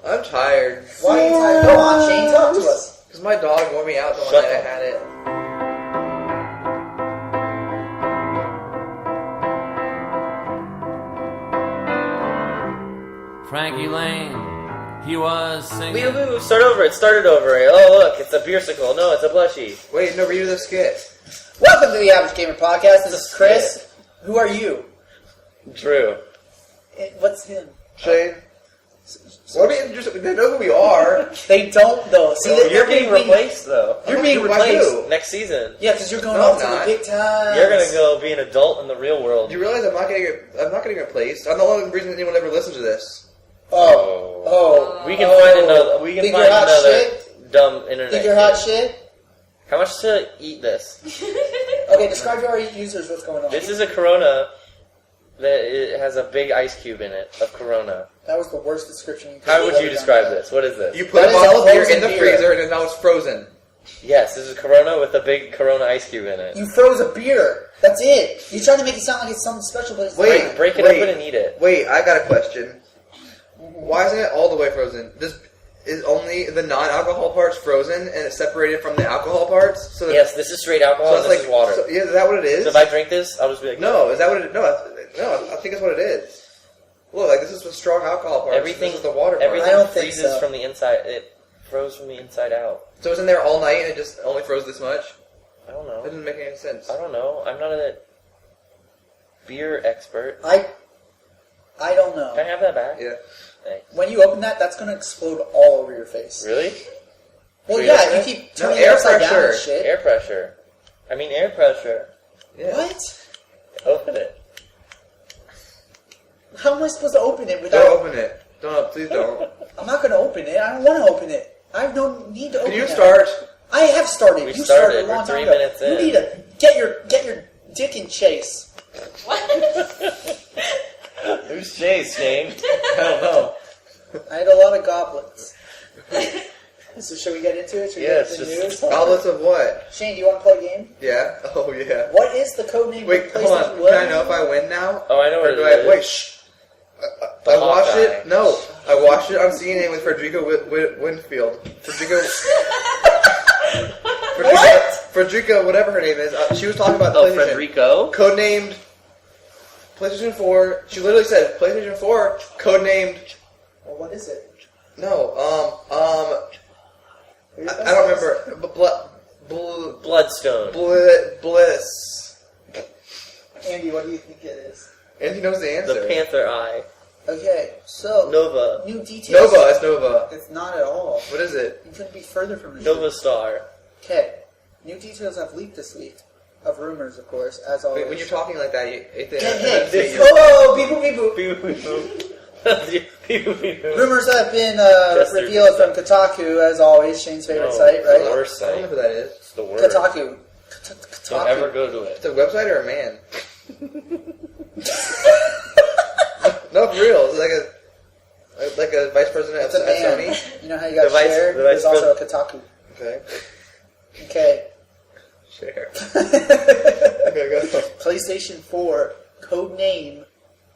I'm tired. Why are you tired? Go on, Shane, talk to us. Because my dog wore me out the one night I had it. Frankie Lane, he was singing. Start over. It started over. Oh, look, it's a beersicle. No, it's a blushie. Wait, no, read the skit. Welcome to the Average Gamer Podcast. This is Chris. Who are you? Drew. What's him? Shane. What do you just? They know who we are. They don't, though. See, You're being replaced, though. You're being replaced. Next season. Yeah, because you're going off to the big time. You're gonna go be an adult in the real world. Do you realize I'm not getting replaced? I'm the only reason anyone ever listens to this. Oh. We can find another. We can Think find you're hot another shit? dumb internet. Think you're hot shit? How much to eat this? Okay, describe to our users what's going on. This is a Corona that it has a big ice cube in it of Corona. That was the worst description you could How would you describe this? What is this? You put a bottle of beer in the freezer and now it's frozen. Yes, this is Corona with a big Corona ice cube in it. You froze a beer. That's it. You're trying to make it sound like it's something special, but it's not. Break it open and eat it. Wait, I got a question. Why isn't it all the way frozen? Is only the non-alcohol parts frozen and it's separated from the alcohol parts? So Yes, this is straight alcohol and this is water. So, yeah, is that what it is? So if I drink this, I'll just be like... No, is that what it is? No, I think that's what it is. Look, like this is the strong alcohol part. Everything, this is the water part. Everything I don't think freezes so. from the inside. It froze from the inside out. So it was in there all night and it just only froze this much? I don't know. That doesn't make any sense. I don't know. I'm not a beer expert. I don't know. Can I have that back? Yeah. Thanks. When you open that, that's going to explode all over your face. Really? Well, Wait, yeah, if you keep turning it upside down and shit. Air pressure. I mean air pressure. Yeah. What? Open it. How am I supposed to open it without... Don't open it. Please don't. I'm not going to open it. I don't want to open it. I have no need to open it. Can you start? I have started. We You started. a long We're time 3 ago. minutes in. You need to get your dick in chase. Who's Chase, Shane? I don't know. I had a lot of goblets. So should we get into it? Should we Yes, get into the just- news? Goblets of what? Shane, do you want to play a game? Yeah? Oh, yeah. What is the code name Wait, for hold on. PlayStation? Can I know if I win now? Oh, I know Or what do it is. Wait, shh. The I watched Hawkeye. it. No, I watched it on CNN with Frederica Winfield. Frederica, whatever her name is. She was talking about the PlayStation. Federico? Codenamed PlayStation 4. She literally said PlayStation 4 codenamed. Well, what is it? No, I don't remember. Bloodstone. Bliss. Andy, what do you think it is? And he knows the answer. The Panther Eye. Okay, so... Nova. New details. Nova. It's Nova. It's not at all. What is it? You couldn't be further from the Nova truth. Star. Okay, new details have leaked this week. Of rumors, of course, as always. When you're talking like that, Hey, whoa, beep boop, beep boop. Rumors have been revealed from Kotaku, as always, Shane's favorite site, The right? worst I don't know site. who that is. It's the worst. Kotaku. Don't ever go to it. It's a website or a man? No, for real. It's like a vice president It's at a man. Sony. You know how you got The vice- Cher? the There's vice also a Kotaku. Okay. Okay. Share. Okay, go. PlayStation 4, codename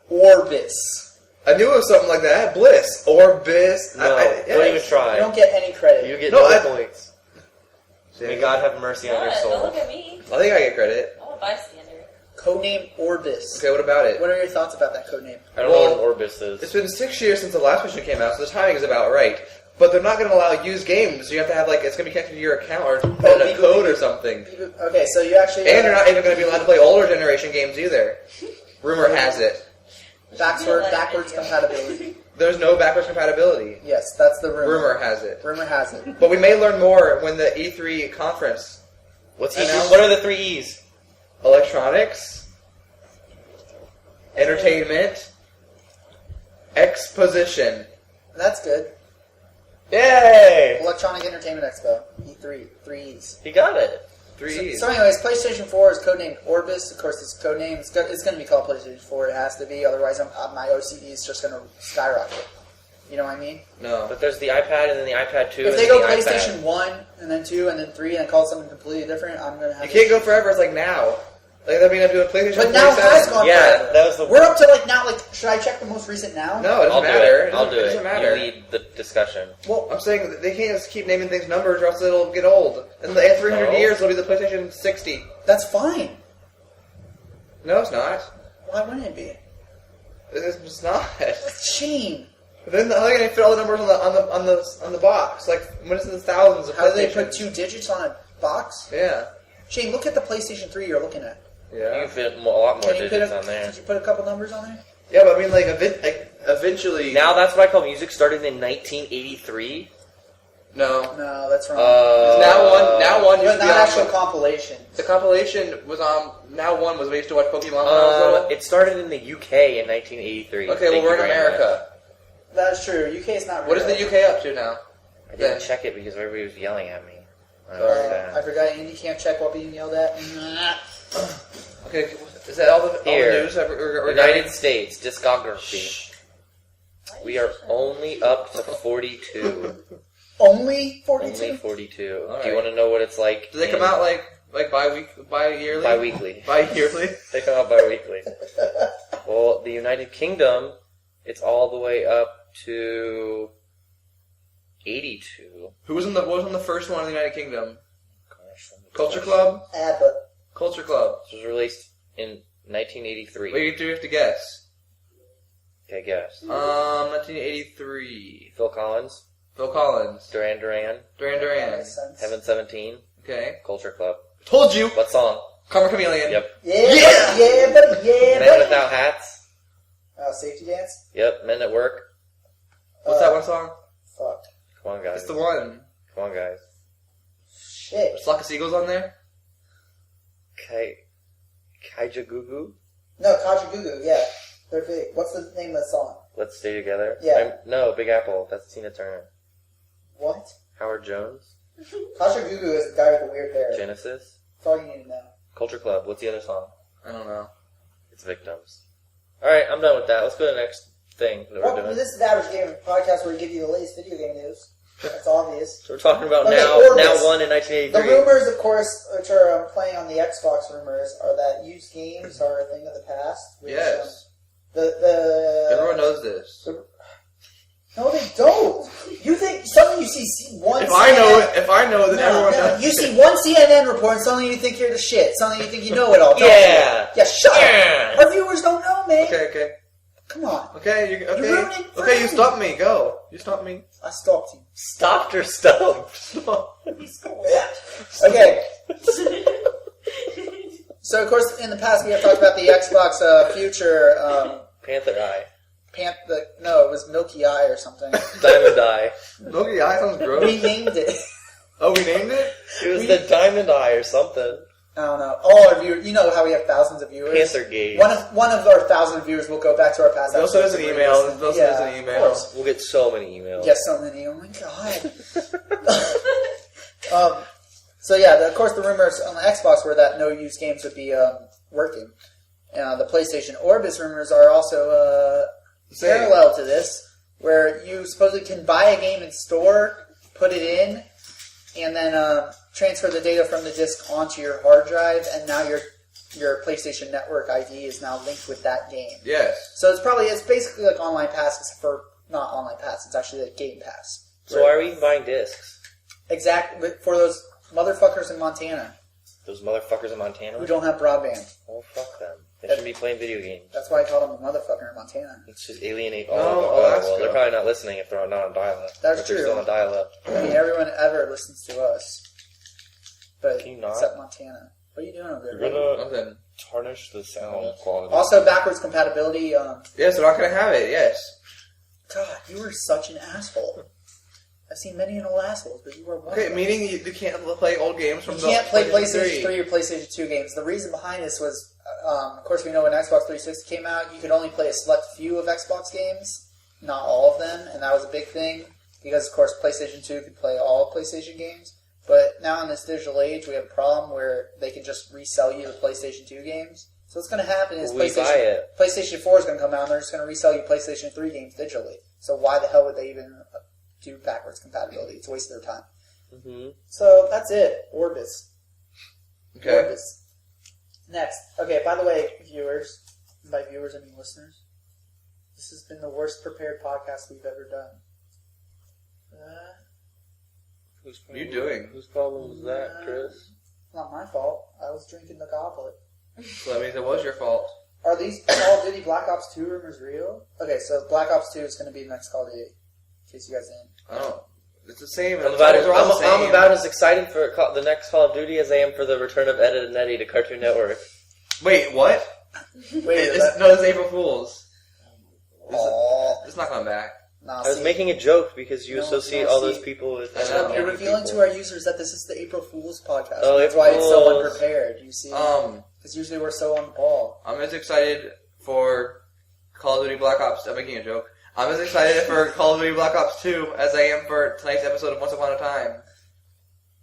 Orbis. I knew it was something like that. Bliss. Orbis. No, don't even You try. don't get any credit. You get No, no I- points. May God have mercy on your Don't soul. look at me. I think I get credit. I'm a bystander. Codename Orbis. Okay, what about it? What are your thoughts about that codename? I don't know Well, what an Orbis is. It's been 6 years since the last version came out, so the timing is about right. But they're not going to allow used games, so you have to have, it's going to be connected to your account or a code or something. Okay, so you actually... And you're not even going to be allowed to play older generation games either. Rumor has it. Backwards compatibility. There's no backwards compatibility. Yes, that's the rumor. Rumor has it. Rumor has it. But we may learn more when the E3 conference. What's I know. What are the 3 E's? Electronics, entertainment, exposition. That's good. Yay! Electronic Entertainment Expo. E3. 3 E's. He got it. 3 E's. So anyways, PlayStation 4 is codenamed Orbis. Of course, it's codename. It's going to be called PlayStation 4. It has to be. Otherwise, my OCD is just going to skyrocket. You know what I mean? No. But there's the iPad and then the iPad 2 If and they then go the PlayStation iPad. 1 and then 2 and then 3 and call it something completely different, I'm going to have... You can't go forever. It's like now. Like, I mean, I'm doing PlayStation 4. But now has gone forever. that was the. We're up to like now. Like, should I check the most recent now? No, it doesn't I'll matter. I'll do It it. doesn't matter. You lead the discussion. Well, I'm saying that they can't just keep naming things numbers or else it'll get old. In the 300 years, it'll be the PlayStation 60. that's fine. No, it's not. Why wouldn't it be? It's not. Shame. But then how are they going to fit all the numbers on the box? Like, when it's in the thousands of How do they put PlayStations. 2 digits on a box? Yeah. Shane, look at the PlayStation 3 you're looking at. You Yeah. can fit a lot more Can you digits on there. Did you put a couple numbers on there? Yeah, but I mean, like, eventually... Now that's what I call music started in 1983. No. No, that's wrong. Now one used but to be not on... actual compilation. The compilation was on... Now one was when we used to watch Pokemon when I was little. It started in the UK in 1983. Okay, well, we're in America. That's true. UK is not real. What is the UK up to now? I didn't check it because everybody was yelling at me. I forgot Andy can't check while being yelled at. Okay, is that all the Here. news? We're United States discography. We are only up to 42. Only 42? Only 42. All Do you right. want to know what it's like? Do they come out like bi-yearly? Bi-weekly. Bi-yearly? They come out bi-weekly. Well, the United Kingdom, it's all the way up to 82. What was on the first one in the United Kingdom? Gosh, Culture Club? ABBA. Culture Club. This was released in 1983. Wait, you have to guess. Okay, guess. 1983. Phil Collins, Phil Collins. Duran Duran, Duran That Duran. makes sense. Heaven 17, Okay. Culture Club. Told you! What song? Karma Chameleon. Yep. Yeah, buddy, yeah, Men buddy. Without Hats. Safety Dance? Yep. Men at Work. What's that one song? Fuck. Come on, guys. It's the one. Come on, guys. Shit. There's Flock of Seagulls on there? Kajagoogoo. No, Kajagoogoo, yeah. They're big. What's the name of the song? Let's Stay Together. Yeah. No, Big Apple. That's Tina Turner. What? Howard Jones. Kajagoogoo is the guy with the weird hair. Genesis. That's all you need to know. Culture Club. What's the other song? I don't know. It's Victims. Alright, I'm done with that. Let's go to the next thing that we're Well, doing. this is the Average Game Podcast where we give you the latest video game news. That's obvious. So we're talking about Okay, now Orbis. one in The 1983. rumors, of course, which are playing on the Xbox rumors, are that used games are a thing of the past. Which, Yes. Everyone Everyone knows this. No, they don't. You think suddenly you see one? If I know, then everyone knows. You see one CNN report, and suddenly you think you're the shit. Suddenly you think you know it all. Don't Yeah. you? Yeah. Shut Yeah. up. Our viewers don't know, man. Okay. Come on. Okay, You're ruining it for Okay, you me. stopped me. Go. You stopped me. I stopped you. Stopped or stumped? Okay. So, of course, in the past we have talked about the Xbox future. Panther Eye. No, it was Milky Eye or something. Diamond Eye. Milky Eye sounds gross. We named it. Oh, we named it? It was the Diamond Eye or something. I don't know. All our viewers, you know how we have thousands of viewers. Panther Gaze. One of our 1,000 viewers will go back to our past. They'll send us an episodes email. and They'll send us an of email. course. We'll get so many emails. Yes, so many. Oh my god. So yeah, of course, the rumors on the Xbox were that no used games would be working. The PlayStation Orbis rumors are also parallel to this, where you supposedly can buy a game in store, put it in, and then transfer the data from the disc onto your hard drive, and now your PlayStation Network ID is now linked with that game. Yes. So it's basically like Online Pass, except for not Online Pass. It's actually like Game Pass. So why are we even buying discs? Exactly for those motherfuckers in Montana Those motherfuckers in Montana? who don't have broadband. Oh, fuck them. They shouldn't be playing video games. That's why I call them a motherfucker in Montana. Let's just alienate all No, of them. Alaska. Well, they're probably not listening if they're not on dial-up. That's If they're true. still on dial-up. I mean, everyone ever listens to us, but Can you not? except Montana. What are you doing over there? You're gonna Nothing. tarnish the sound quality. Also, backwards compatibility. Yes, they're not going to have it. Yes. God, you were such an asshole. I've seen many an old assholes, but you were one. Okay, of them. meaning you can't play old games from You the can't play PlayStation 3. 3 or PlayStation 2 games. The reason behind this was, of course, we know when Xbox 360 came out, you could only play a select few of Xbox games, not all of them, and that was a big thing because, of course, PlayStation 2 could play all PlayStation games. But now in this digital age, we have a problem where they can just resell you the PlayStation 2 games. So what's going to happen is We buy it. PlayStation 4 is going to come out and they're just going to resell you PlayStation 3 games digitally. So why the hell would they even do backwards compatibility? It's a waste of their time. Mm-hmm. So that's it. Orbis. Okay. Orbis. Next. Okay, by the way, viewers, by viewers I mean listeners, this has been the worst prepared podcast we've ever done. What are you doing? Whose problem was that, Chris? Not my fault. I was drinking the goblet. So that means it was your fault. Are these Call of Duty Black Ops 2 rumors real? Okay, so Black Ops 2 is going to be the next Call of Duty. In case you guys didn't. Oh, it's the same. I'm about as excited for the next Call of Duty as I am for the return of Ed and Eddie to Cartoon Network. Wait, what? Wait, no, it's April Fool's. It's not coming back. Nah, I was making a joke because you associate all those people with... You're revealing to our users that this is the April Fool's podcast. Oh, that's why it's so unprepared, you see? Because usually we're so on the ball. I'm as excited for Call of Duty Black Ops... I'm making a joke. I'm as excited for Call of Duty Black Ops 2 as I am for tonight's episode of Once Upon a Time.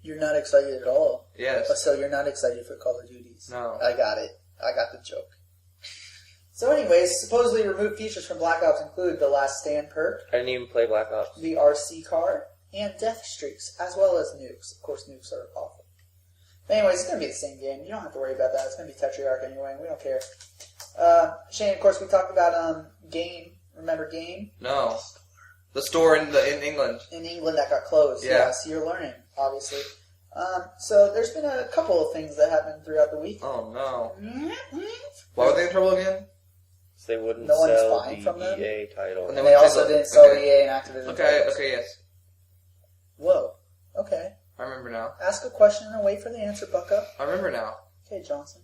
You're not excited at all? Yes. So you're not excited for Call of Duties? No. I got it. I got the joke. So anyways, supposedly removed features from Black Ops include the Last Stand perk. I didn't even play Black Ops. The RC car, and death streaks, as well as nukes. Of course, nukes are awful. But anyways, it's going to be the same game. You don't have to worry about that. It's going to be Tetrarch anyway. We don't care. Shane, of course, we talked about Game. Remember Game? No. The store in England. In England that got closed. Yeah. So you're learning, obviously. So there's been a couple of things that happened throughout the week. Oh, no. Why were they in trouble again? They wouldn't No one's sell buying the from them? EA title. And they also didn't sell EA and Activision. Okay, yes. Whoa. Okay. I remember now. Ask a question and wait for the answer, Bucko. I remember now. Okay, Johnson.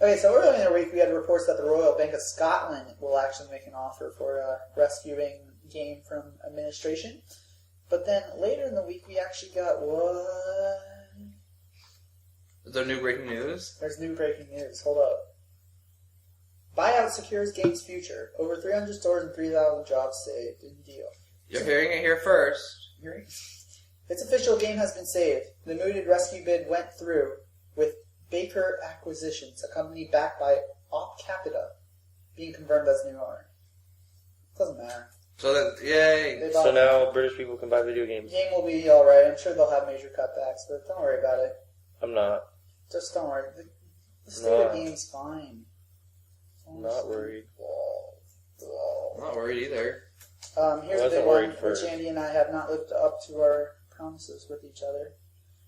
Okay, so earlier in the week we had reports that the Royal Bank of Scotland will actually make an offer for rescuing Game from administration. But then later in the week we actually got what? Is there new breaking news? There's new breaking news. Hold up. Buyout secures Game's future. Over 300 stores and 3,000 jobs saved in deal. You're hearing it here first. It's official, Game has been saved. The mooted rescue bid went through with Baker Acquisitions, a company backed by Op Capita, being confirmed as new owner. Doesn't matter. So that, yay. So now British people can buy video games. Game will be alright. I'm sure they'll have major cutbacks, but don't worry about it. I'm not. Just don't worry. The state of Game's fine. I'm not worried. I'm not worried either. Here's the big one, which Andy and I have not lived up to our promises with each other.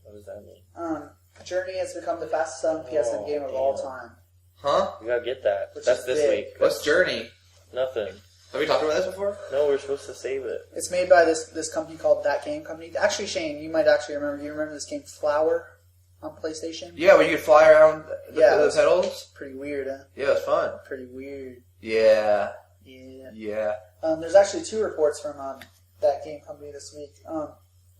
What does that mean? Journey has become the fastest selling PSN game of all time. Huh? You gotta get that. Which That's is this big. week. What's Journey? Nothing. Have we talked about this before? No, we're supposed to save it. It's made by this company called That Game Company. Actually, Shane, you might actually remember. You remember this game Flower on PlayStation? Yeah, where you could fly around the pedals? Pretty weird, huh? Yeah, it was fun. Pretty weird. Yeah. Yeah. There's actually 2 reports from That Game Company this week.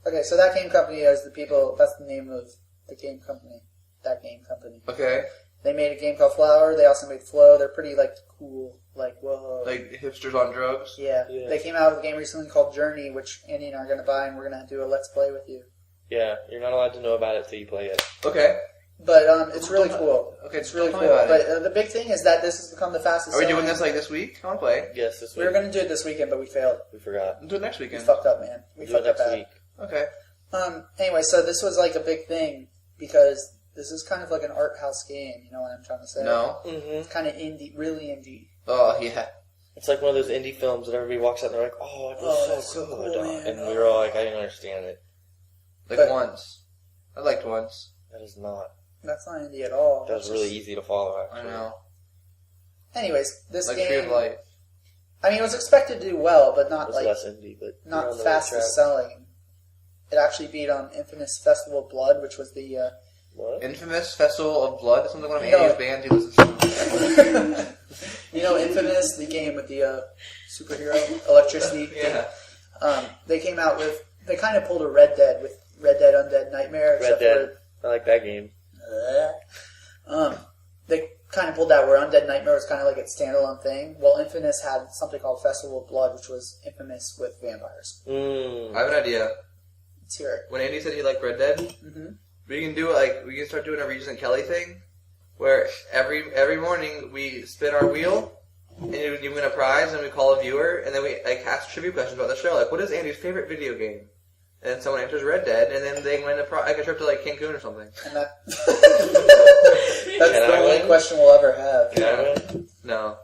Okay, so That Game Company is the people, that's the name of the game company. That Game Company. Okay. They made a game called Flower. They also made Flow. They're pretty, cool. Whoa. Like hipsters on drugs? Yeah. They came out with a game recently called Journey, which Andy and I are going to buy, and we're going to do a Let's Play with you. Yeah, you're not allowed to know about it till you play it. Okay. But it's really cool. Okay, it's really cool. But the big thing is that this has become the fastest. Are we doing this this week? I want to play. Yes, this week. We were going to do it this weekend, but we failed. We forgot. We'll do it next We weekend. fucked up, man. We fucked up next bad. week. Okay. Anyway, so this was a big thing because this is kind of like an art house game. You know what I'm trying to say? No. Mm-hmm. It's kind of indie, really indie. Oh, yeah. It's like one of those indie films that everybody walks out and they're like, "Oh, it was so good," cool, man. and we were all like, "I didn't understand it." Once. I liked Once. That is not. That's not indie at all. That was really easy to follow. Actually, I know. Anyways, this Like game. Tree of Light. I mean, it was expected to do well, but not It was less indie, but not fastest selling. It actually beat on Infamous Festival of Blood, which was the What? Infamous Festival of Blood. That's one of No. Andy's bands he listens to. You know, Infamous, the game with the superhero electricity. Yeah. They came out with. They kind of pulled a Red Dead with Red Dead Undead Nightmare. Red Dead. I like that game. They kind of pulled that where Undead Nightmare was kind of like its standalone thing. Well, Infamous had something called Festival of Blood, which was Infamous with vampires. I have an idea. Let's hear it. When Andy said he liked Red Dead, we can do we can start doing a Regis and Kelly thing, where every morning we spin our wheel, and you win a prize, and we call a viewer, and then we ask trivia questions about the show, like what is Andy's favorite video game? And then someone answers Red Dead, and then they win a trip to Cancun or something. And that That's the only question we'll ever have. Can I win? No.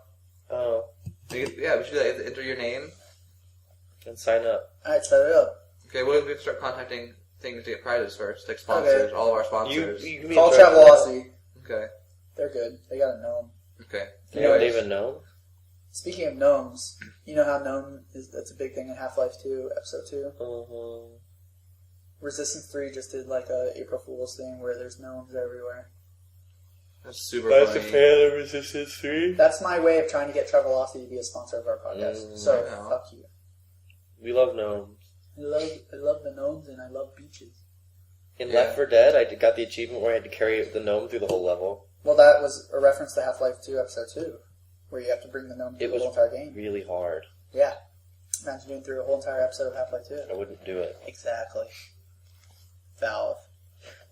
Oh. We should do that. You have to enter your name. And sign up. Alright, set it up. Okay, what if we start contacting things to get prizes first? Like sponsors, all of our sponsors. You can be Call in charge of that. Travelocity. Okay. They're good. They got a gnome. Okay. You don't even know? Speaking of gnomes, you know how gnome that's a big thing in Half-Life 2, Episode 2? Uh-huh. Resistance 3 just did like a April Fool's thing where there's gnomes everywhere. That's super That's funny. a fan of Resistance 3? That's my way of trying to get Travelocity to be a sponsor of our podcast. So, I know. fuck you. We love gnomes. I love the gnomes and I love beaches. In Left 4 Dead, I got the achievement where I had to carry the gnome through the whole level. Well, that was a reference to Half-Life 2 Episode 2, where you have to bring the gnome through the whole entire game. Really hard. Yeah. Imagine doing through a whole entire episode of Half-Life 2. I wouldn't do it. Exactly. Valve.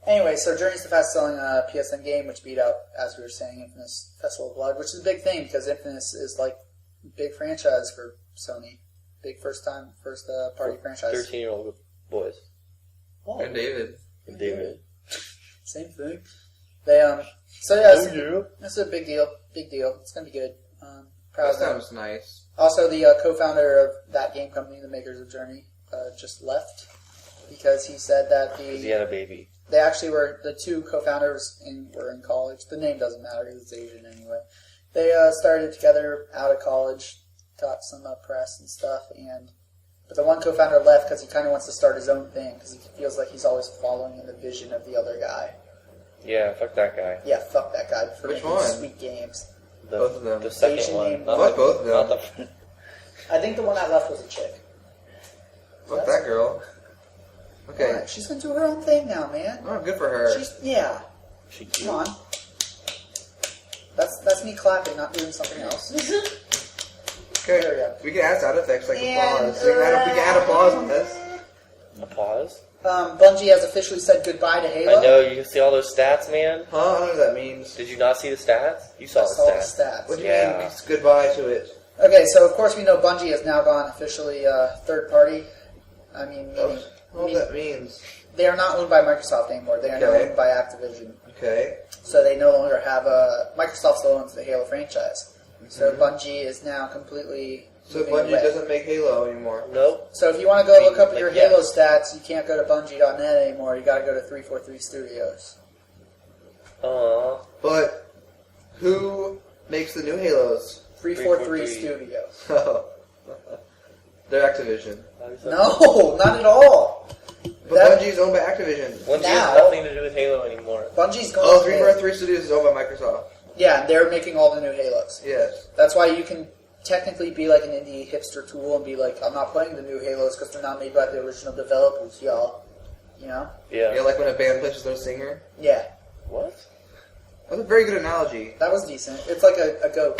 Anyway, so Journey's the fastest-selling PSN game, which beat out, as we were saying, Infamous Festival of Blood, which is a big thing, because Infamous is like a big franchise for Sony. Big first-party franchise. 13-year-old boys. Oh, And David. And David. same thing. They, so yeah, it's a big deal. Big deal. It's going to be good. Proud That of them. sounds nice. Also, the co-founder of that game company, the makers of Journey, just left because he said that Because he had a baby. they actually were the two co-founders were in college. The name doesn't matter because it's Asian anyway. They started together out of college, taught some press and stuff, but the one co-founder left because he kind of wants to start his own thing because he feels like he's always following in the vision of the other guy. Yeah, fuck that guy. Yeah, fuck that guy for Which making one? sweet games. Both of them. The second Asian one. name. Not Fuck the- both of them. not the- I think the one that left was a chick. Fuck that girl. Okay. Alright, she's gonna do her own thing now, man. Oh, good for her. Yeah. She Come on. That's me clapping, not doing something else. Okay. There we go. We can add sound effects like And, applause. We can add applause on this. A pause? Bungie has officially said goodbye to Halo. I know, you see all those stats, man? Huh? I don't know what that means. Did you not see the stats? You saw I the saw the stats. stats. What do you Yeah. mean? It's goodbye to it. Okay, so of course we know Bungie has now gone officially third party. I mean, I don't know what that means. they are not owned by Microsoft anymore. They are now Okay. owned by Activision. Okay. So they no longer have Microsoft still owns the Halo franchise. So Bungie is now completely So moving Bungie away. doesn't make Halo anymore. Nope. So if you want to go look up Like, your yes. Halo stats, you can't go to Bungie.net anymore. You got to go to 343 Studios. Aww. But who makes the new Halos? 343 343. Studios. They're Activision. No, not at all. But That- Bungie's owned by Activision. Bungie Now- has nothing to do with Halo anymore. Bungie's going. Oh, 343 Studios is owned by Microsoft. Yeah, they're making all the new Halos. Yes. That's why you can technically be like an indie hipster tool and be like, I'm not playing the new Halos because they're not made by the original developers, y'all. You know? Yeah. You know, like when a band plays their singer? Yeah, What? That's a very good analogy. that was decent. It's like a goat.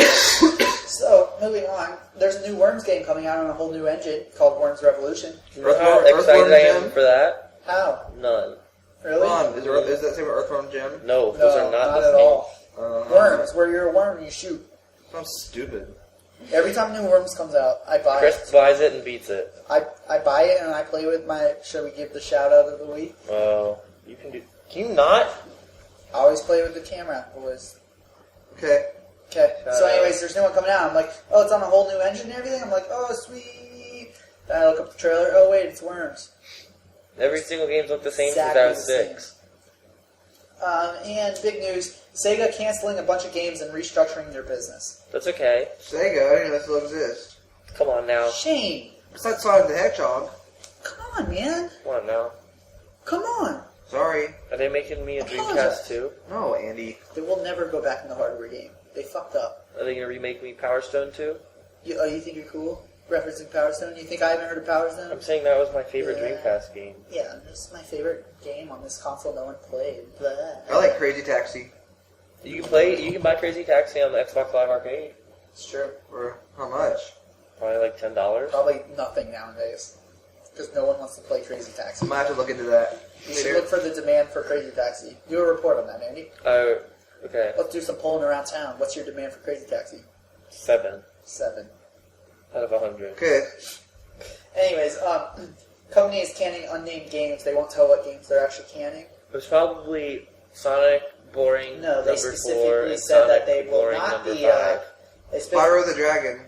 So, moving on. There's a new Worms game coming out on a whole new engine called Worms Revolution. You know how excited I am for that? How? None. Really? Ron, is that same Earthworm Jim? No, No, those are not the at same. all. Worms, where you're a worm and you shoot. Sounds stupid. Every time new Worms comes out, I buy Chris it. buys it and beats it. I buy it and I play with my. Shall we give the shout out of the week? Oh, you can do. Can you not? I always play with the camera, boys. Okay. Okay. So, out. anyways, there's new one coming out. I'm like, oh, it's on a whole new engine and everything. I'm like, oh, sweet. Then I look up the trailer. Oh, wait, it's Worms. Every single game's looked the same Exactly the since I was 6. And big news: Sega canceling a bunch of games and restructuring their business. That's okay. Sega, I didn't know that still exists. Come on now. Shane, Besides Sonic the Hedgehog. come on, man. Come on now. Come on. Sorry. Are they making me a Apologize. Dreamcast too? No, Andy. They will never go back in the hardware game. They fucked up. Are they gonna remake me Power Stone too? You think you're cool? Referencing Power Stone? You think I haven't heard of Power Stone? I'm saying that was my favorite Yeah. Dreamcast game. Yeah, this is my favorite game on this console no one played. Blah. I like Crazy Taxi. You can buy Crazy Taxi on the Xbox Live Arcade. It's true. For how much? Probably like $10. Probably nothing nowadays. Because no one wants to play Crazy Taxi. I might have to look into that. You should look for the demand for Crazy Taxi. Do a report on that, Andy. Okay. Let's do some polling around town. What's your demand for Crazy Taxi? 7 7. out of 100. Okay. Anyways, Company is canning unnamed games. They won't tell what games they're actually canning. It was probably Sonic, boring. No, they number 4, specifically and said that Sonic they will boring, not number be. 5. Spyro the Dragon.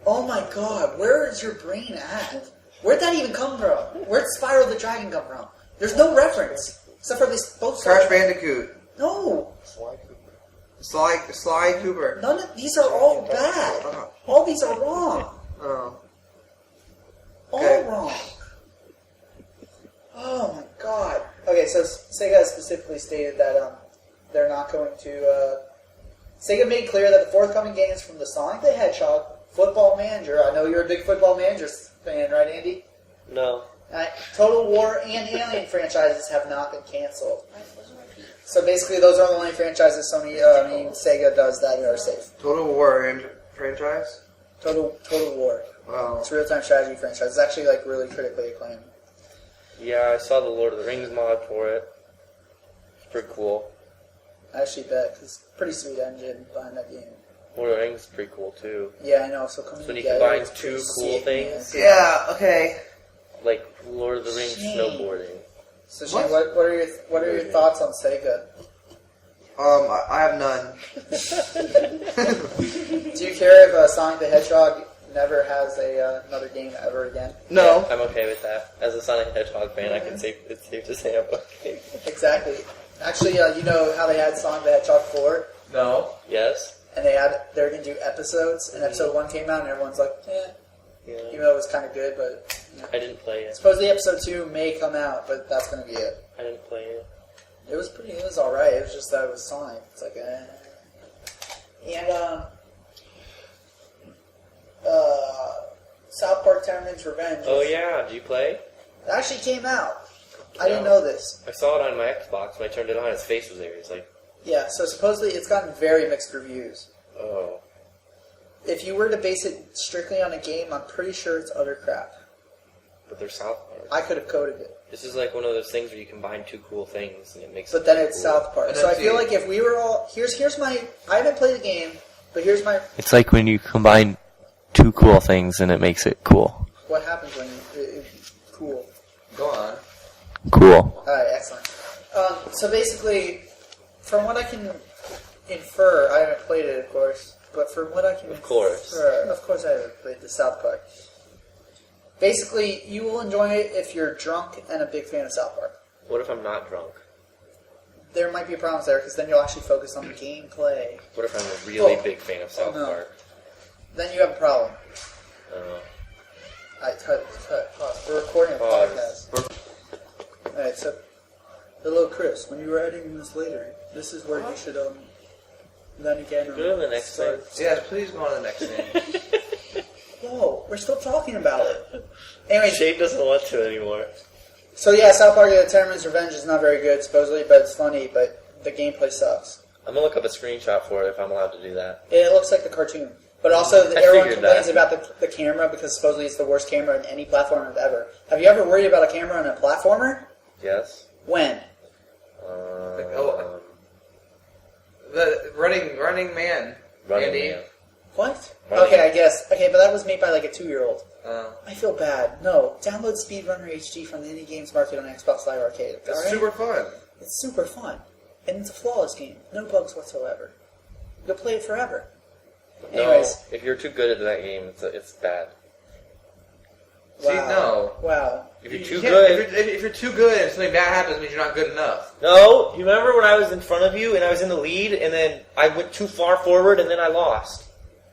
Oh my god, where is your brain at? Where'd that even come from? Where'd Spyro the Dragon come from? There's no reference. Except for this both Crash Bandicoot. No. Sly Cooper. None of these are all bad. All these are wrong. Oh. All wrong. Oh my god. Okay, so Sega specifically stated that they're not going to. Sega made clear that the forthcoming games from the Sonic the Hedgehog, Football Manager. I know you're a big Football Manager fan, right, Andy? No. Total War and Alien franchises have not been canceled. So basically, those are the only franchises Sega does that are safe. Total War and franchise? Total War. Wow. It's a real-time strategy franchise. It's actually like really critically acclaimed. Yeah, I saw the Lord of the Rings mod for it. It's pretty cool. I actually bet, because it's a pretty sweet engine behind that game. Lord of the Rings is pretty cool too. Yeah, I know. So coming So when he together, combines it's two pretty cool sick, things. man. Yeah, okay. Like Lord of the Rings Shane. snowboarding. So Shane, what are your thoughts on Sega? I have none. Do you care if Sonic the Hedgehog never has another game ever again? No. Yeah, I'm okay with that. As a Sonic the Hedgehog fan, it's safe to say I'm okay. Exactly. Actually, you know how they had Sonic the Hedgehog 4? No. Yes? And they're going to do episodes, and episode 1 came out, and everyone's like, Yeah. even though it was kind of good, but... You know. I didn't play it. Supposedly episode 2 may come out, but that's going to be it. I didn't play it. It was alright, it was just that it was Sonic. It's like, And, South Park Tournament's Revenge. Oh yeah, did you play? It actually came out. I No. didn't know this. I saw it on my Xbox. When I turned it on, his face was there. He's like, Yeah, so supposedly it's gotten very mixed reviews. oh. If you were to base it strictly on a game, I'm pretty sure it's utter crap. But they're South Park. I could have coded it. This is like one of those things where you combine two cool things and it makes But it then really it's cool. South Park. So I feel like if we were all... Here's my... I haven't played the game, but here's my... It's like when you combine two cool things and it makes it cool. What happens when you... cool. Go on. Cool. Alright, excellent. So basically, from what I can infer, I haven't played it, of course, but from what I can Of course. infer... Of course I haven't played the South Park. Basically, you will enjoy it if you're drunk and a big fan of South Park. What if I'm not drunk? There might be problems there, because then you'll actually focus on the gameplay. What if I'm a really Oh. big fan of South no. Park? Then you have a problem. I don't know. Alright, cut, pause. We're recording a Pause. podcast. Alright, so... Hello, Chris. When you were editing this later, this is where you should, then again... Go to the next start- Yes, please go on to the next thing. No, we're still talking about it. Anyways, Shane doesn't want to anymore. so yeah, South Park The Tournament's Revenge is not very good, supposedly, but it's funny, but the gameplay sucks. I'm gonna look up a screenshot for it if I'm allowed to do that. It looks like the cartoon. But also, I everyone figured complains that. about the camera because supposedly it's the worst camera in any platform ever. Have you ever worried about a camera in a platformer? Yes? When? The Running Man. Running Andy. Man. What? Running Okay, Man. I guess. Okay, but that was made by like a 2-year-old. Oh. I feel bad. No, download Speedrunner HD from the indie games market on Xbox Live Arcade. That's alright? super fun. It's super fun. And it's a flawless game. No bugs whatsoever. You'll play it forever. Anyways. No, if you're too good at that game, it's bad. See, no. Wow. If you're You too can't- good... If you're too good and something bad happens, it means you're not good enough. No, you remember when I was in front of you and I was in the lead and then I went too far forward and then I lost?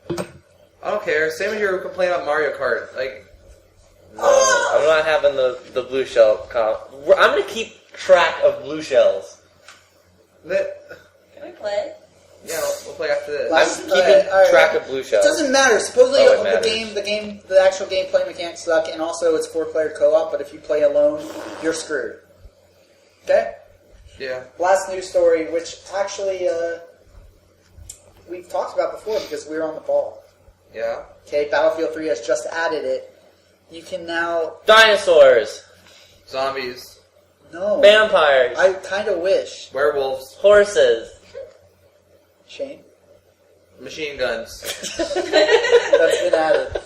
I don't care. Same as your complaint about Mario Kart. Like, No, I'm not having the blue shell comp. I'm going to keep track of blue shells. that, Can we play? yeah, we'll play after this. Last- I'm keeping alright. track of blue It shells. doesn't matter. Supposedly, Oh, it matters. the actual gameplay mechanics suck, and also it's 4-player co-op. But if you play alone, you're screwed. Okay. Yeah. Last news story, which actually we've talked about before because we were on the ball. Yeah. Okay, Battlefield 3 has just added it. You can now Dinosaurs, Zombies. no. vampires, I kind of wish Werewolves. horses. Shane. Machine guns. That's been added.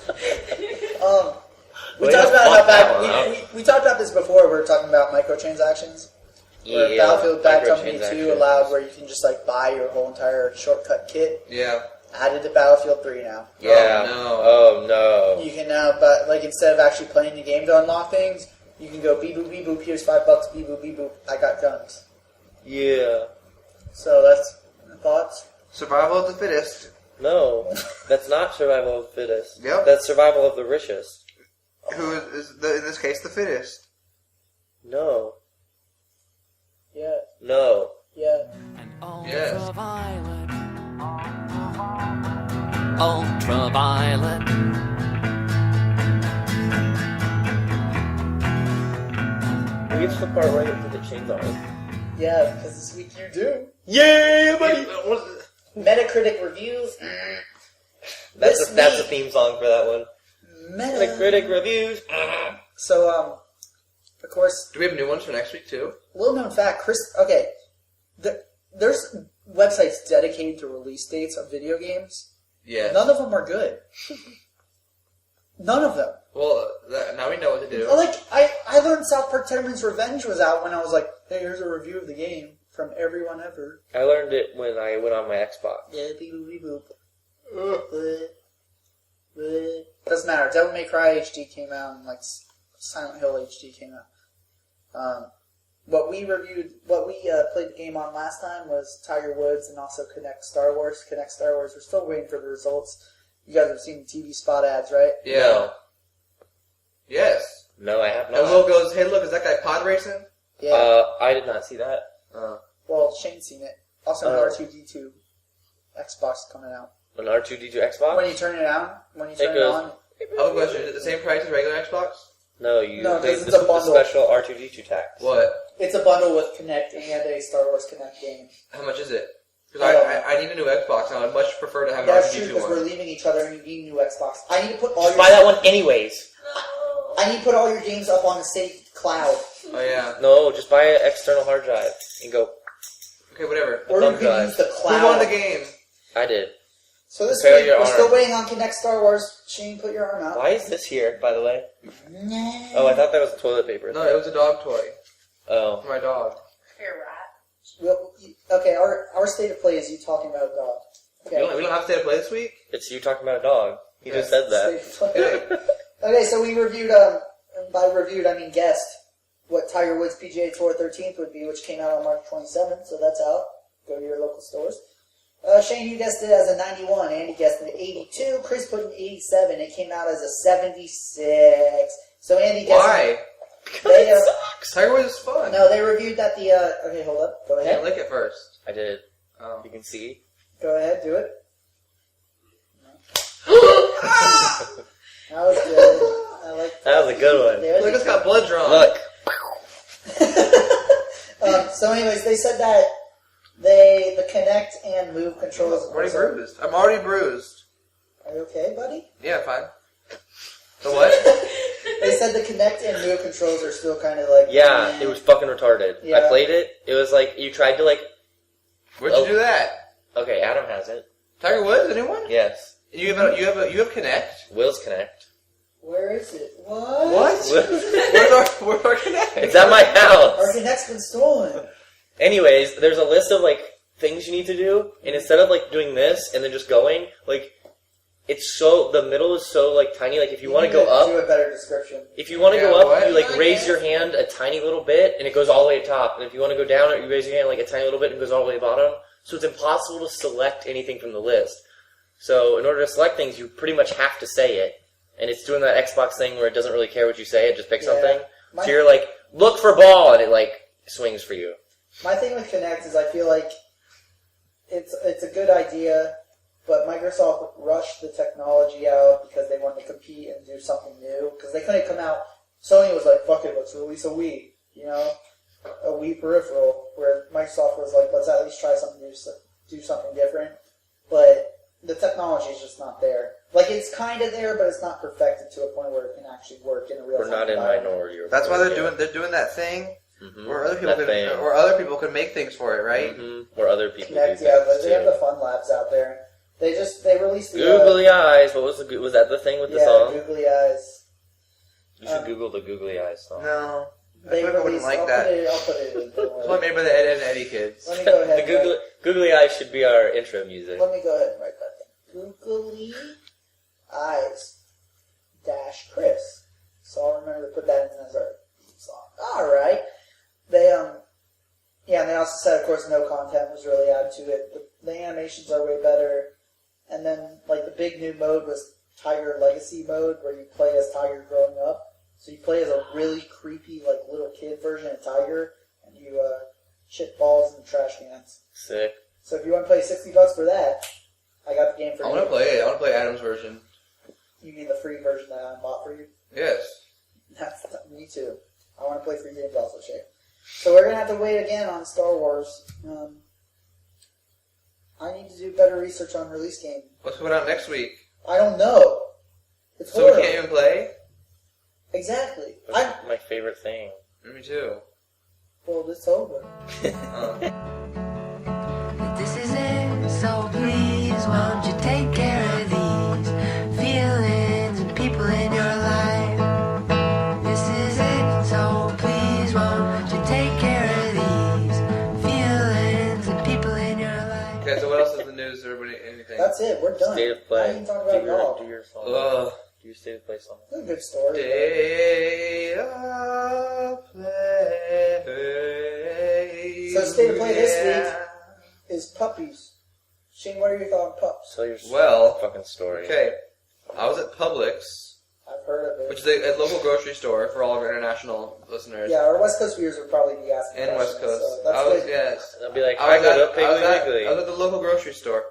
We Way talked to about how fuck that one bad we talked about this before. We were talking about microtransactions. Where Battlefield Bad Company 2 microtransactions. allowed where you can just like buy your whole entire shortcut kit. Yeah. Added to Battlefield 3 now. Yeah. Oh, Oh no. You can now, but like instead of actually playing the game to unlock things, you can go beep boop, here's $5, beep boop, I got guns. Yeah. So that's thoughts. Survival of the fittest. No, that's not survival of the fittest. Yep. That's survival of the richest. Who is in this case, the fittest. No. Yeah, No. yeah. Yes. Ultraviolet. Ultraviolet. We get to the part where I get to put the chains on it. Yeah, because this week you do. Yeah, buddy! Metacritic reviews. That's This the week- theme song for that one. Metacritic reviews. So, of course, Do we have new ones for next week too? little known fact, Chris. Okay, there's websites dedicated to release dates of video games. Yes. None of them are good. None of them. Well, now we know what to do. Like I learned South Park Tournament's Revenge was out when I was like, hey, here's a review of the game from everyone ever. I learned it when I went on my Xbox. Yeah, beep boop boop. Doesn't matter. Devil May Cry HD came out and like Silent Hill HD came out. What we played the game on last time was Tiger Woods and also Connect Star Wars. Connect Star Wars. We're still waiting for the results. You guys have seen the TV spot ads, right? Yeah. No. Yes. No, I have And not. Will goes, hey, look, is that guy pod racing? Yeah. I did not see that. Well, Shane's seen it. Also, an Oh. R2D2 Xbox coming out. An R2D2 Xbox? When you turn it on, it goes- on. I have a question. Is it the same price as regular Xbox? No, you No, paid this is the a bundle. special R2D2 tax. What? It's a bundle with Connect and a Star Wars Connect game. How much is it? I Because don't know. I need a new Xbox, and I would much prefer to have an That's true R2D2 because we're one. leaving each other and you need a new Xbox. I need to put all Just your buy that one anyways. I need to put all your games up on the safe cloud. Oh, yeah. No, just buy an external hard drive and go. Okay, whatever. Or thumb you can drive. use the Who cloud. won the game? I did. So this Prepare week, your we're arm. still waiting on Connect Star Wars. Shane, put your arm out. Why is this here, by the way? Nah. Oh, I thought that was toilet paper. No, it was a dog toy Oh. for my dog. Okay, our state of play is you talking about a dog. Okay. We don't have to stay to play this week? It's you talking about a dog. You just said that. State of play. Okay, so we reviewed, and by reviewed I mean guessed, what Tiger Woods PGA Tour 13th would be, which came out on March 27th, so that's out. Go to your local stores. Shane, you guessed it as a 91. Andy guessed an 82. Chris put an 87. It came out as a 76. So Andy guessed... Why? They, Tiger Woods is fun. no, they reviewed that the... okay, hold up. Go I ahead. can't lick it first. I did. Oh. You can see. Go ahead, do it. That was good. I like That was a good one. There Look, it's got blood drawn. Look. So anyways, they said that the Connect and Move controls... I'm already bruised. I'm already bruised. Are you okay, buddy? Yeah, fine. The what? They said the Connect and Move controls are still kind of like... Yeah, it was fucking retarded. Yeah. I played it. It was like, you tried to like... Where'd you do that? Okay, Adam has it. Tiger Woods? Anyone? Yes. You have Connect? Will's Connect. Where is it? What? Where's our Connect? It's at my Our house. Connect's been stolen. Anyways, there's a list of like things you need to do, and instead of like doing this and then just going, like it's so the middle is so like tiny. Like if you want to go Do up, a better description. if you want to Yeah, go up, what? you like raise your hand a tiny little bit, and it goes all the way to top. And if you want to go down, you raise your hand like a tiny little bit, and it goes all the way to the bottom. So it's impossible to select anything from the list. So in order to select things, you pretty much have to say it. And it's doing that Xbox thing where it doesn't really care what you say, it just picks Yeah. something. My- So you're like, look for ball, and it like swings for you. My thing with Connect is I feel like it's a good idea, but Microsoft rushed the technology out because they wanted to compete and do something new. Because they couldn't come out. Sony was like, "Fuck it, let's release a Wii," you know, a Wii peripheral. Where Microsoft was like, "Let's at least try something new, do something different." But the technology is just not there. Like it's kind of there, but it's not perfected to a point where it can actually work in a real. We're not in minority. That's why they're doing that thing Mm-hmm. where other people could make things for it, right? Mm-hmm. Or other people Connect, do yeah, things but they have too. the fun labs out there. They released the Googly Eyes. What was was that the thing with the yeah, song? Googly Eyes. You should Google the Googly Eyes song. No. I feel like I wouldn't like that. I'll put it in. It's one made by the Ed and Eddie kids. Let me go ahead. The Googly Eyes should be our intro music. Let me go ahead and write that down. Googly Eyes-Chris. So I'll remember to put that in as our song. Alright. They, and they also said, of course, no content was really added to it. The animations are way better. And then, like, the big new mode was Tiger Legacy mode, where you play as Tiger growing up. So you play as a really creepy, like, little kid version of Tiger, and you, shit balls in trash cans. Sick. So if you want to pay $60 for that, I got the game for you. I want to play it. I want to play Adam's version. You mean the free version that I bought for you? Yes. That's me too. I want to play free games also, Shay. So we're going to have to wait again on Star Wars. I need to do better research on release game. What's coming out next week? I don't know. It's So horrible. we can't even play? Exactly. That's my favorite thing. Me too. Well, it's over. This is it, so please won't you take care of these feelings and people in your life. This is it, so please won't you take care of these feelings and people in your life. Okay, so what else is the news? Everybody, anything? That's it. We're done. State of Now play. you can talk about it all. Do your song. Ugh. Do your state of play song. It's a good story. Day of play. So state of play this week is puppies. Shane, what are your thoughts on pups? Tell your Well, fucking story. Okay, I was at Publix, I've heard of it. which is a local grocery store for all of our international listeners. Yeah, our West Coast viewers would probably be asking And West questions, Coast. so that's I was, good. yes. I'll be like, I I was, go at, to I, was Piggly at, Wiggly. I was at the local grocery store,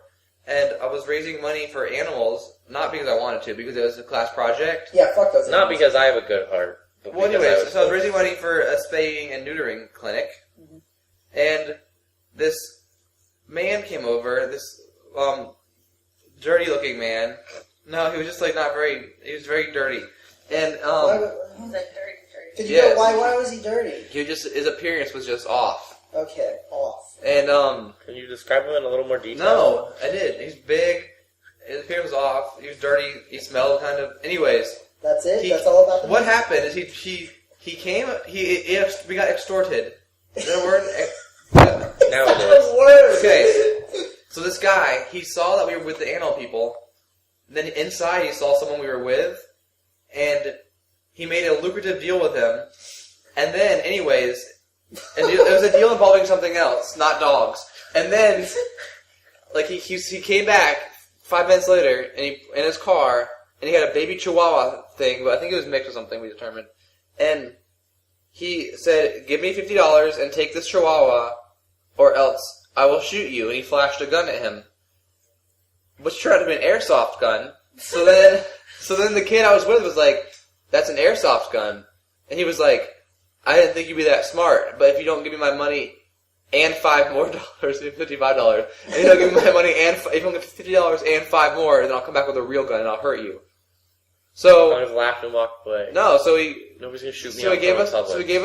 and I was raising money for animals, not because I wanted to, because it was a class project. Yeah, fuck those. Not animals. because I have a good heart. But Well, because anyways, so I was raising money for a spaying and neutering clinic, and this man came over, this dirty-looking man. No, he was just like not very. He was very dirty, and He's like dirty. Could you Yes. go, why was he dirty? he just his appearance was just off. Okay, off. And Can you describe him in a little more detail? no, I did. He's big. His appearance was off. He was dirty. He smelled kind of. Anyways, That's it? That's all about the what happened is he came. We got extorted. Is that a word? Now it is. Word. Okay. So this guy, he saw that we were with the animal people. Then inside, he saw someone we were with, and he made a lucrative deal with him. And then, anyways, and it was a deal involving something else, not dogs. And then, like he came back 5 minutes later, and he in his car, and he had a baby Chihuahua thing, but I think it was mixed or something. We determined, and he said, "Give me $50 and take this Chihuahua, or else I will shoot you." And he flashed a gun at him, which turned out to be an airsoft gun. So then the kid I was with was like, "That's an airsoft gun," and he was like, "I didn't think you'd be that smart, but if you don't give me my money and $5 more, $55, and you don't give me my money and if you don't give me $50 and $5 more, then I'll come back with a real gun and I'll hurt you." I So just laughed and walked away. no, so Nobody's gonna shoot me. he gave us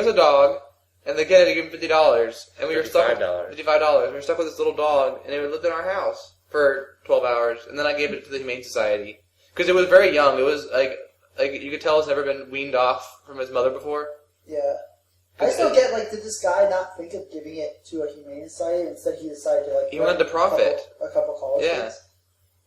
a dog, and the kid had to give him $50, and we were stuck with $55. We were stuck with this little dog, and it lived in our house for 12 hours, and then I gave it to the Humane Society because it was very young. It was like you could tell it's never been weaned off from his mother before. Yeah. I just don't get, like, did this guy not think of giving it to a humane society? Instead, he decided to, like... He wanted to profit. A couple college Yeah. kids?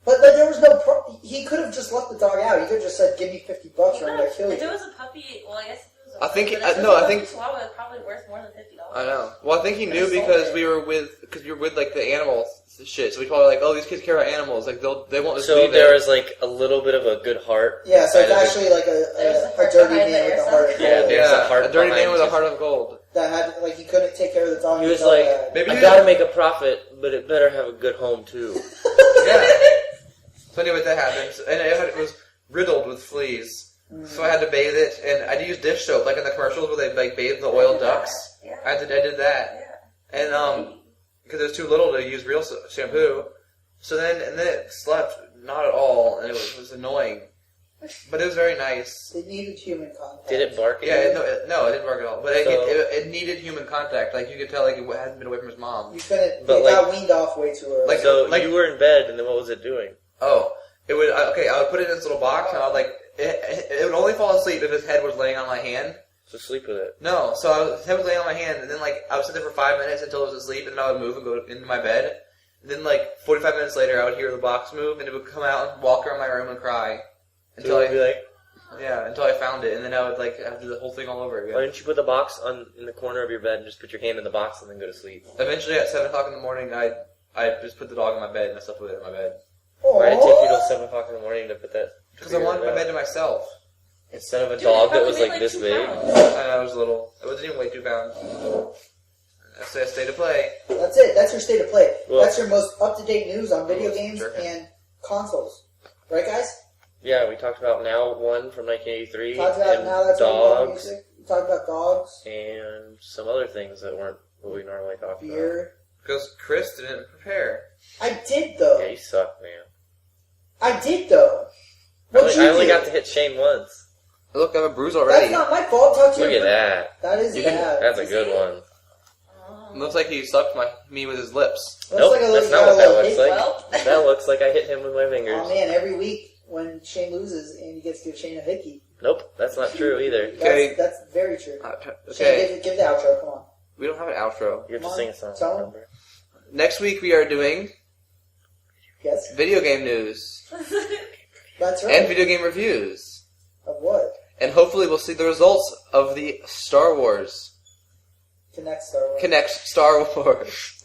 But, like, there was no... he could have just left the dog out. He could have just said, give me $50 or I'm going to kill If it you. was a puppy, well, I guess if it was a I think puppy, he- but if it no, was a I puppy think- Chihuahua, it's probably worth more than $50. I know. Well, I think he But knew I sold because it. we were with like the animals shit. So we probably like, oh, these kids care about animals. Like they won't just So leave there it. was like a little bit of a good heart. Yeah, so it's inside of it. actually like There's a a heart dirty behind man the with a heart of airsoft. Yeah, gold. there's a heart a dirty man behind with a it. heart of gold. That had, like, he couldn't take care of the dog. He was felt like, bad. Maybe I he gotta was- make a profit, but it better have a good home too. Yeah. So anyway, that happened, and it was riddled with fleas. So I had to bathe it, and I had to use dish soap, like in the commercials where they like bathe the oiled ducks. Yeah. I did that, and because it was too little to use real shampoo. So then it slept not at all, and it was annoying. But it was very nice. It needed human contact. Did it bark? Yeah, it didn't work at all. But it needed human contact. Like you could tell, like it hadn't been away from his mom. You couldn't. But, It like- got weaned off way too early. Like- So you were in bed, and then what was it doing? Oh, it would. I would put it in this little box, and I would like it would only fall asleep if his head was laying on my hand. So sleep with it. No, so I was laying on my hand, and then like I would sit there for 5 minutes until I was asleep, and then I would move and go into my bed. And then like 45 minutes later, I would hear the box move, and it would come out and walk around my room and cry until So you'd be like, until I found it, and then I would like have to do the whole thing all over again. why didn't you put the box in the corner of your bed and just put your hand in the box and then go to sleep? Eventually, at 7 o'clock in the morning, I just put the dog in my bed and I slept with it in my bed Why did it take you till 7 o'clock in the morning to put that? because I wanted my bed to myself. Instead of a Dude, dog it that probably was weighed like this 2 big. pounds. I was little. It wasn't even weigh 2 pounds. I said stay to play. That's it. That's your state of play. Well- That's your most up-to-date news on video games Jerking. and consoles. Right, guys? Yeah, we talked about Now 1 from 1983 Talked about and now that's what we call dogs music. We talked about dogs, and some other things that weren't what we normally talk about. beer. Because Chris didn't prepare. I did though. Yeah, you suck, man. I did though. I What'd only you do? got to hit Shane once. Look, I have a bruise already. That's not my fault. Talk to Look your at that. That is bad. That's a good one. It looks like he sucked me with his lips. Looks Nope, like a that's little- not what got a that little looks hit. like. Well. That looks like I hit him with my fingers. Oh man, every week when Shane loses and he gets to give Shane a hickey. Nope, that's not true either. Okay. That's very true. Okay, Shane, give the outro. Come on. we don't have an outro. You have to Come sing on, a song, tell 'em. remember? Next week we are doing Yes, video game news that's right. and video game reviews. Of what? And hopefully we'll see the results of the Star Wars. Connect Star Wars. Connect Star Wars.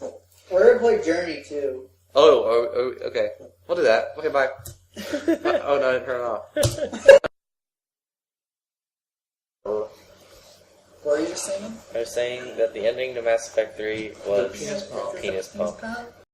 We're gonna play Journey too. Oh, okay. We'll do that. Okay, bye. Oh, no, I didn't turn it off. What are you just saying? I was saying that the ending to Mass Effect 3 was Penis pump. Penis pump. Pump?